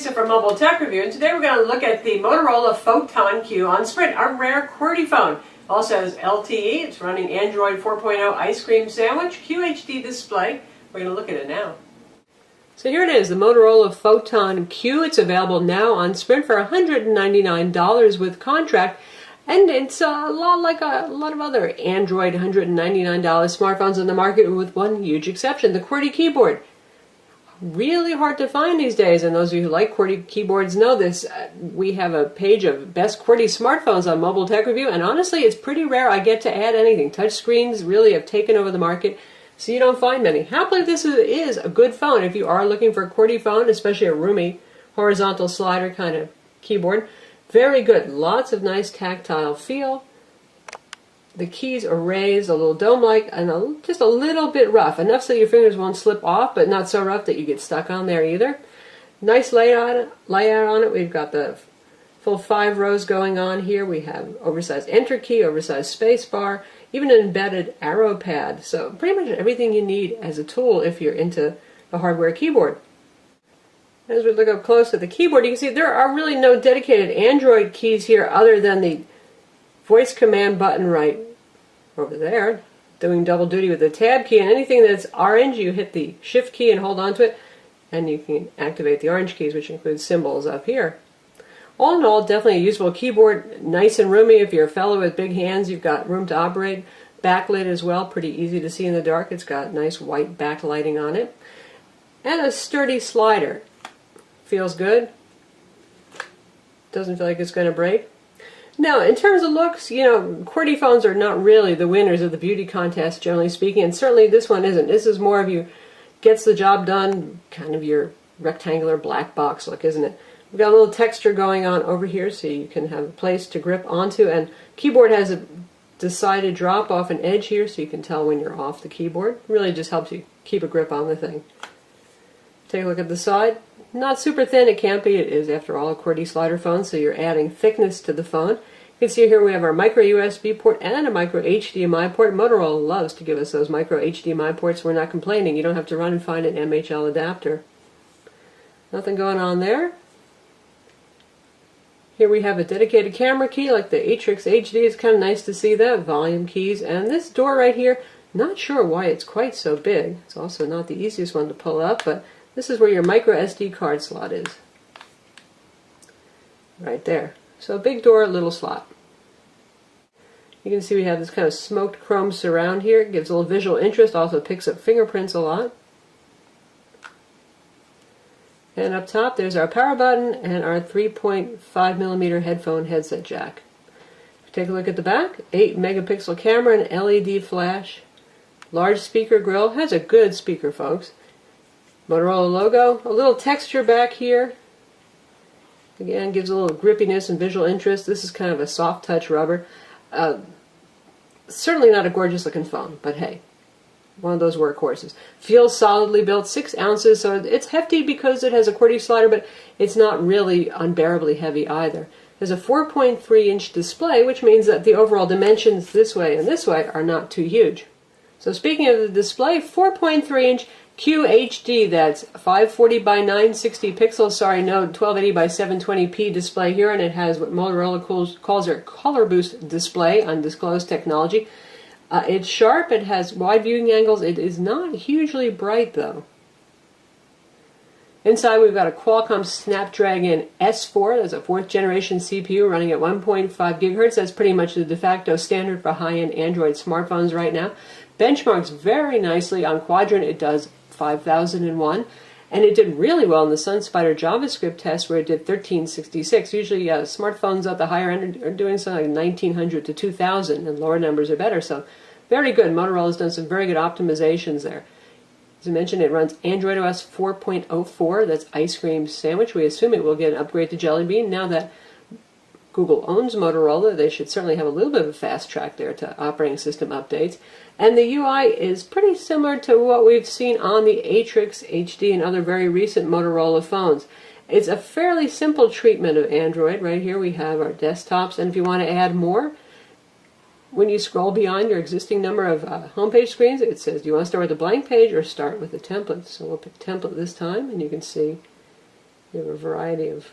Lisa from Mobile Tech Review, and today we're going to look at the Motorola Photon Q on Sprint, our rare QWERTY phone. Also has LTE, it's running Android 4.0 ice cream sandwich, QHD display. We're going to look at it now. So here it is, the Motorola Photon Q. It's available now on Sprint for $199 with contract. And it's a lot like a lot of other Android $199 smartphones on the market, with one huge exception, the QWERTY keyboard. Really hard to find these days, and those of you who like QWERTY keyboards know this. We have a page of best QWERTY smartphones on Mobile Tech Review, and honestly, it's pretty rare I get to add anything. Touchscreens really have taken over the market, so you don't find many. Happily, this is a good phone if you are looking for a QWERTY phone, especially a roomy, horizontal slider kind of keyboard. Very good. Lots of nice tactile feel. The keys are raised, a little dome-like, and just a little bit rough. Enough so your fingers won't slip off, but not so rough that you get stuck on there either. Nice layout on it. We've got the full 5 rows going on here. We have oversized enter key, oversized space bar, even an embedded arrow pad. So pretty much everything you need as a tool if you're into a hardware keyboard. As we look up close at the keyboard, you can see there are really no dedicated Android keys here other than the voice command button right over there, doing double duty with the tab key, and anything that's orange, you hit the shift key and hold on to it, and you can activate the orange keys, which includes symbols up here. All in all, definitely a useful keyboard, nice and roomy. If you're a fellow with big hands, you've got room to operate. Backlit as well, pretty easy to see in the dark. It's got nice white backlighting on it. And a sturdy slider. Feels good. Doesn't feel like it's going to break. Now, in terms of looks, you know, QWERTY phones are not really the winners of the beauty contest, generally speaking, and certainly this one isn't. This is more of you gets the job done, kind of your rectangular black box look, isn't it? We've got a little texture going on over here so you can have a place to grip onto, and keyboard has a decided drop off an edge here so you can tell when you're off the keyboard. Really just helps you keep a grip on the thing. Take a look at the side. Not super thin, it can't be. It is, after all, a QWERTY slider phone, so you're adding thickness to the phone. You can see here we have our micro USB port and a micro HDMI port. Motorola loves to give us those micro HDMI ports. We're not complaining. You don't have to run and find an MHL adapter. Nothing going on there. Here we have a dedicated camera key like the Atrix HD. It's kind of nice to see that. Volume keys. And this door right here, not sure why it's quite so big. It's also not the easiest one to pull up, but this is where your micro SD card slot is. Right there. So a big door, little slot. You can see we have this kind of smoked chrome surround here. It gives a little visual interest, also picks up fingerprints a lot. And up top there's our power button and our 3.5mm headphone headset jack. Take a look at the back. 8 megapixel camera and LED flash. Large speaker grill. Has a good speaker, folks. Motorola logo, a little texture back here. Again, gives a little grippiness and visual interest. This is kind of a soft touch rubber. Certainly not a gorgeous looking phone, but hey, one of those workhorses. Feels solidly built, 6 ounces, so it's hefty because it has a QWERTY slider, but it's not really unbearably heavy either. There's a 4.3-inch display, which means that the overall dimensions this way and this way are not too huge. So speaking of the display, 4.3-inch QHD, that's 540 by 960 pixels, sorry, no, 1280 by 720p display here, and it has what Motorola calls their color boost display, undisclosed technology. It's sharp, it has wide viewing angles, it is not hugely bright though. Inside we've got a Qualcomm Snapdragon S4, that's a 4th generation CPU running at 1.5 gigahertz. That's pretty much the de facto standard for high-end Android smartphones right now. Benchmarks very nicely on Quadrant. It does 5001, and it did really well in the SunSpider JavaScript test where it did 1366. Usually smartphones at the higher end are doing something like 1900 to 2000, and lower numbers are better, so very good. Motorola's done some very good optimizations there. As I mentioned, it runs Android OS 4.04, that's Ice Cream Sandwich. We assume it will get an upgrade to Jelly Bean. Now that Google owns Motorola, they should certainly have a little bit of a fast track there to operating system updates. And the UI is pretty similar to what we've seen on the Atrix HD and other very recent Motorola phones. It's a fairly simple treatment of Android. Right here we have our desktops, and if you want to add more, when you scroll beyond your existing number of homepage screens, it says, do you want to start with a blank page or start with a template? So we'll pick template this time, and you can see You have a variety of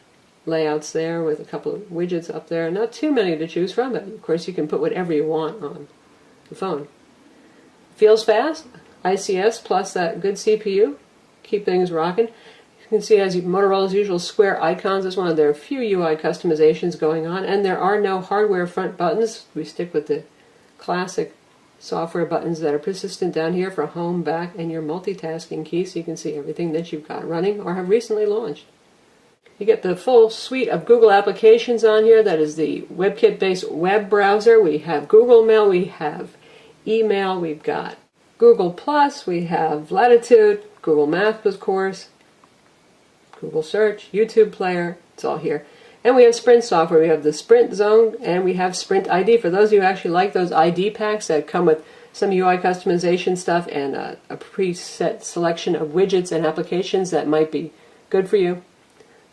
layouts there with a couple of widgets up there. Not too many to choose from, but of course you can put whatever you want on the phone. Feels fast. ICS plus that good CPU. Keep things rocking. You can see it has Motorola's usual square icons. It's one of their few UI customizations going on, and there are no hardware front buttons. We stick with the classic software buttons that are persistent down here for home, back, and your multitasking key, so you can see everything that you've got running or have recently launched. You get the full suite of Google applications on here. That is the WebKit-based web browser. We have Google Mail, we have email, we've got Google Plus, we have Latitude, Google Maps, of course, Google Search, YouTube Player, it's all here. And we have Sprint software. We have the Sprint Zone, and we have Sprint ID. For those of you who actually like those ID packs that come with some UI customization stuff and a preset selection of widgets and applications that might be good for you,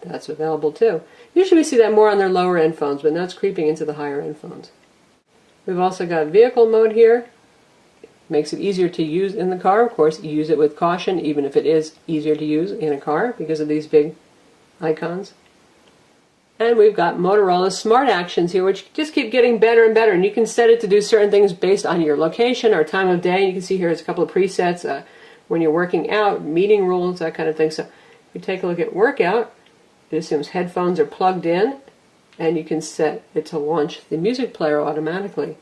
that's available too. Usually we see that more on their lower end phones, but now it's creeping into the higher end phones. We've also got vehicle mode here. Makes it easier to use in the car. Of course, you use it with caution, even if it is easier to use in a car because of these big icons. And we've got Motorola Smart Actions here, which just keep getting better and better. And you can set it to do certain things based on your location or time of day. You can see here it's a couple of presets when you're working out, meeting rules, that kind of thing. So if you take a look at workout, it assumes headphones are plugged in, and you can set it to launch the music player automatically.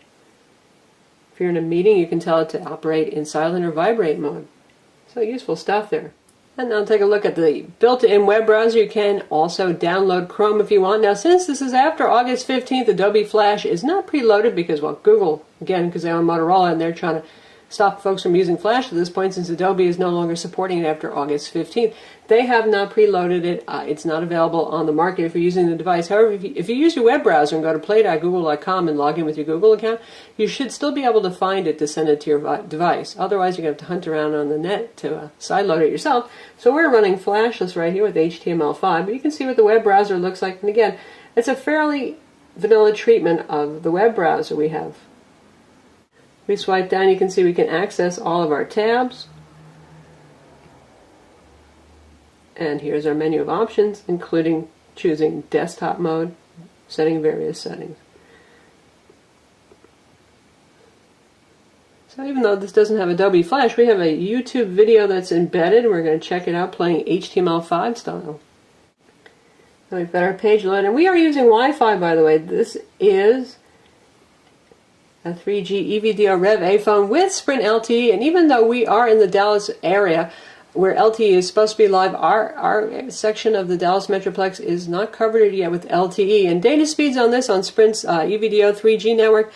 If you're in a meeting, you can tell it to operate in silent or vibrate mode. So useful stuff there. And now take a look at the built-in web browser. You can also download Chrome if you want. Now, since this is after August 15th, Adobe Flash is not preloaded because, well, Google, again, because they own Motorola and they're trying to stop folks from using Flash at this point since Adobe is no longer supporting it after August 15th. They have not preloaded it. It's not available on the market if you're using the device. However, if you use your web browser and go to play.google.com and log in with your Google account, you should still be able to find it to send it to your device. Otherwise, you're going to have to hunt around on the net to sideload it yourself. So we're running Flashless right here with HTML5, but you can see what the web browser looks like. And again, it's a fairly vanilla treatment of the web browser we have. We swipe down, you can see we can access all of our tabs. And here's our menu of options, including choosing desktop mode, setting various settings. So even though this doesn't have Adobe Flash, we have a YouTube video that's embedded. We're going to check it out playing HTML5 style. So we've got our page loaded, and we are using Wi-Fi, by the way. This is a 3G EVDO Rev A phone with Sprint LTE, and even though we are in the Dallas area where LTE is supposed to be live, our section of the Dallas Metroplex is not covered yet with LTE, and data speeds on this, on Sprint's EVDO 3G network,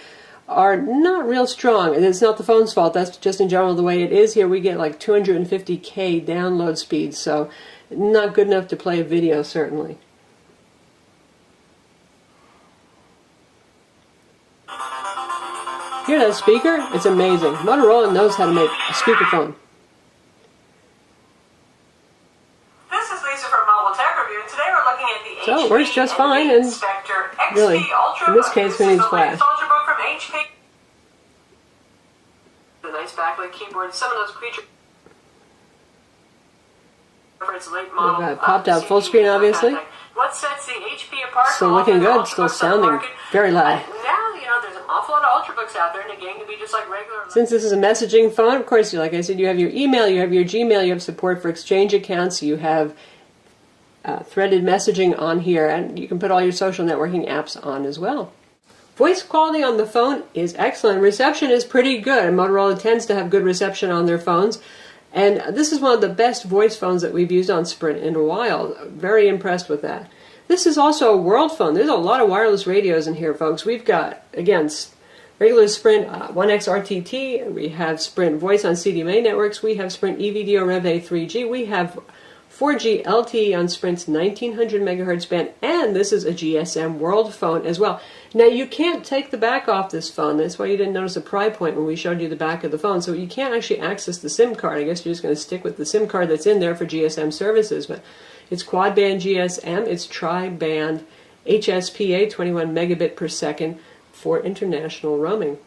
are not real strong. And it's not the phone's fault, that's just in general the way it is here. We get like 250K download speeds, so not good enough to play a video, certainly. Hear that speaker? It's amazing. Motorola knows how to make a speakerphone. This is Lisa from Mobile Tech Review, and today we're looking at the So it works just fine, and really, in this case, who needs Flash? Ultrabook from HP. The nice backlit keyboard. Some of those creatures. We've got popped out full screen, obviously. What sets the HP apart? Still looking good. Still sounding very loud. Now, there's an awful lot of Ultrabooks out there, and again, can be just like regular. Since this is a messaging phone, of course, like I said, you have your email, you have your Gmail, you have support for Exchange accounts, you have threaded messaging on here, and you can put all your social networking apps on as well. Voice quality on the phone is excellent. Reception is pretty good, and Motorola tends to have good reception on their phones. And this is one of the best voice phones that we've used on Sprint in a while. Very impressed with that. This is also a world phone. There's a lot of wireless radios in here, folks. We've got, again, regular Sprint 1X RTT. We have Sprint Voice on CDMA networks. We have Sprint EVDO Rev A 3G. We have 4G LTE on Sprint's 1900 megahertz band. And this is a GSM world phone as well. Now, you can't take the back off this phone. That's why you didn't notice a pry point when we showed you the back of the phone. So you can't actually access the SIM card. I guess you're just going to stick with the SIM card that's in there for GSM services. But it's quad-band GSM. It's tri-band HSPA, 21 megabit per second for international roaming.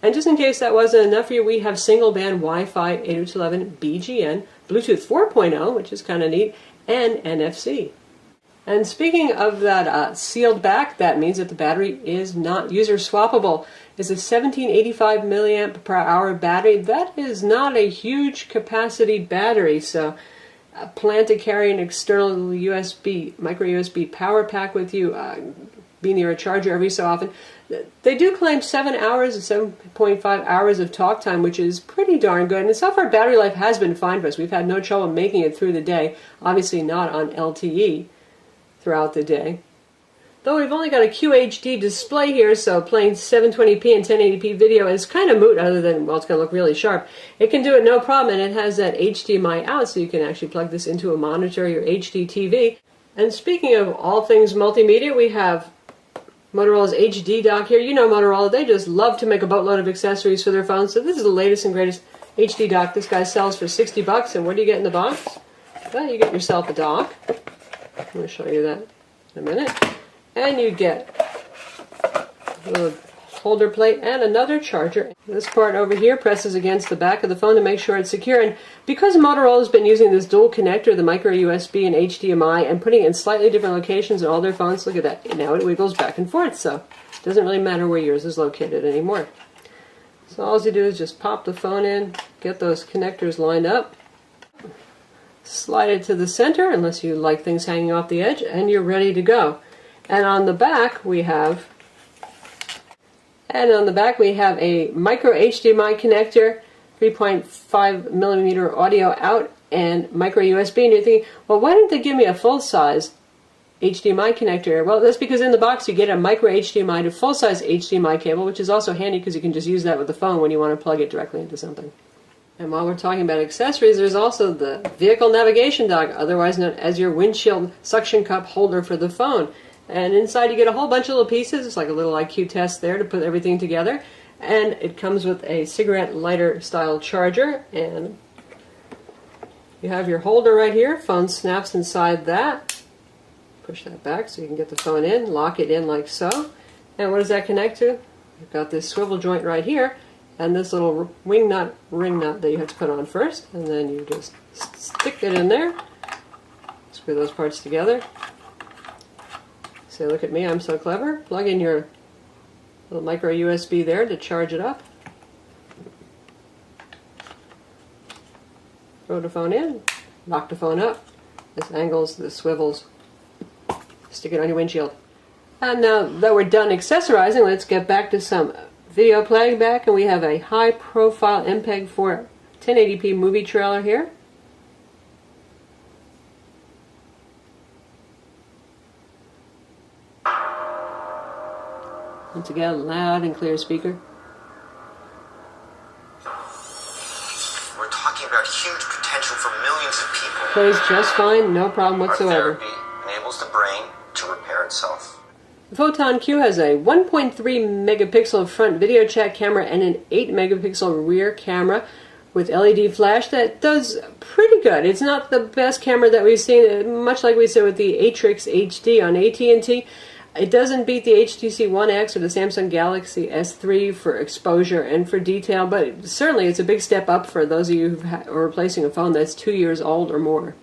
And just in case that wasn't enough for you, we have single-band Wi-Fi 802.11 BGN, Bluetooth 4.0, which is kind of neat, and NFC. And speaking of that sealed back, that means that the battery is not user swappable. It's a 1785 milliamp per hour battery. That is not a huge capacity battery, so plan to carry an external USB, micro USB power pack with you, be near a charger every so often. They do claim 7 hours or 7.5 hours of talk time, which is pretty darn good. And so far, battery life has been fine for us. We've had no trouble making it through the day. Obviously not on LTE throughout the day. Though we've only got a QHD display here, so playing 720p and 1080p video is kind of moot, other than, well, it's going to look really sharp. It can do it no problem, and it has that HDMI out, so you can actually plug this into a monitor, your HD TV. And speaking of all things multimedia, we have Motorola's HD dock here. You know Motorola, they just love to make a boatload of accessories for their phones, so this is the latest and greatest HD dock. This guy sells for $60, and what do you get in the box? Well, you get yourself a dock. I'm going to show you that in a minute. And you get a little holder plate and another charger. This part over here presses against the back of the phone to make sure it's secure. And because Motorola's been using this dual connector, the micro USB and HDMI, and putting it in slightly different locations in all their phones, look at that. Now it wiggles back and forth, so it doesn't really matter where yours is located anymore. So all you do is just pop the phone in, get those connectors lined up, slide it to the center, unless you like things hanging off the edge, and you're ready to go. And on the back we have a micro HDMI connector, 3.5 millimeter audio out, and micro USB. And you're thinking, well, why didn't they give me a full-size HDMI connector? Well, that's because in the box you get a micro HDMI to full-size HDMI cable, which is also handy because you can just use that with the phone when you want to plug it directly into something. And while we're talking about accessories, there's also the vehicle navigation dock, otherwise known as your windshield suction cup holder for the phone. And inside you get a whole bunch of little pieces. It's like a little IQ test there to put everything together. And it comes with a cigarette lighter style charger. And you have your holder right here. Phone snaps inside that. Push that back so you can get the phone in. Lock it in like so. And what does that connect to? You've got this swivel joint right here. And this little ring nut that you have to put on first. And then you just stick it in there. Screw those parts together. Say, look at me, I'm so clever. Plug in your little micro USB there to charge it up. Throw the phone in, lock the phone up. This angles, this swivels. Stick it on your windshield. And now that we're done accessorizing, let's get back to some video playing back. And we have a high profile MPEG 4 1080p movie trailer here. Once again, loud and clear speaker. We're talking about huge potential for millions of people. Plays just fine, no problem whatsoever. Our therapy enables the brain to repair itself. The Photon Q has a 1.3 megapixel front video chat camera and an 8 megapixel rear camera with LED flash that does pretty good. It's not the best camera that we've seen, much like we said with the Atrix HD on AT&T. It doesn't beat the HTC One X or the Samsung Galaxy S3 for exposure and for detail, but certainly it's a big step up for those of you who are replacing a phone that's 2 years old or more.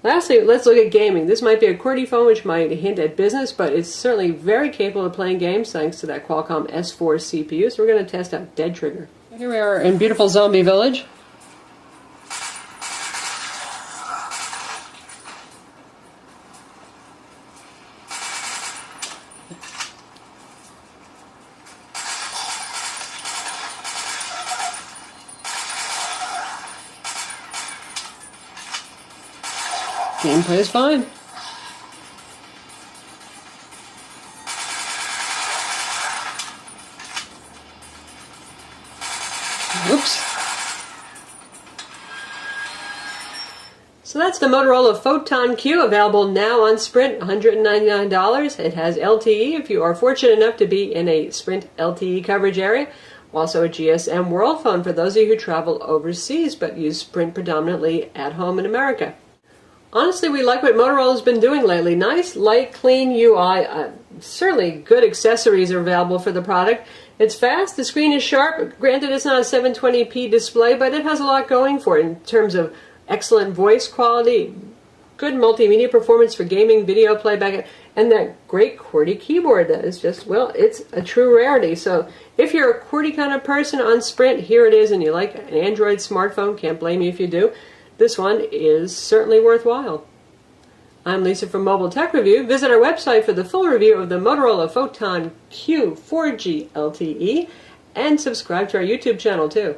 Lastly, let's look at gaming. This might be a QWERTY phone, which might hint at business, but it's certainly very capable of playing games thanks to that Qualcomm S4 CPU, so we're going to test out Dead Trigger. Here we are in beautiful Zombie Village. Gameplay is fine. Oops. So that's the Motorola Photon Q, available now on Sprint, $199. It has LTE if you are fortunate enough to be in a Sprint LTE coverage area. Also a GSM World phone for those of you who travel overseas but use Sprint predominantly at home in America. Honestly, we like what Motorola's been doing lately. Nice, light, clean UI. Certainly good accessories are available for the product. It's fast, the screen is sharp. Granted, it's not a 720p display, but it has a lot going for it in terms of excellent voice quality, good multimedia performance for gaming, video playback, and that great QWERTY keyboard that is just, well, it's a true rarity. So if you're a QWERTY kind of person on Sprint, here it is, and you like an Android smartphone, can't blame you if you do. This one is certainly worthwhile. I'm Lisa from Mobile Tech Review. Visit our website for the full review of the Motorola Photon Q 4G LTE, and subscribe to our YouTube channel too.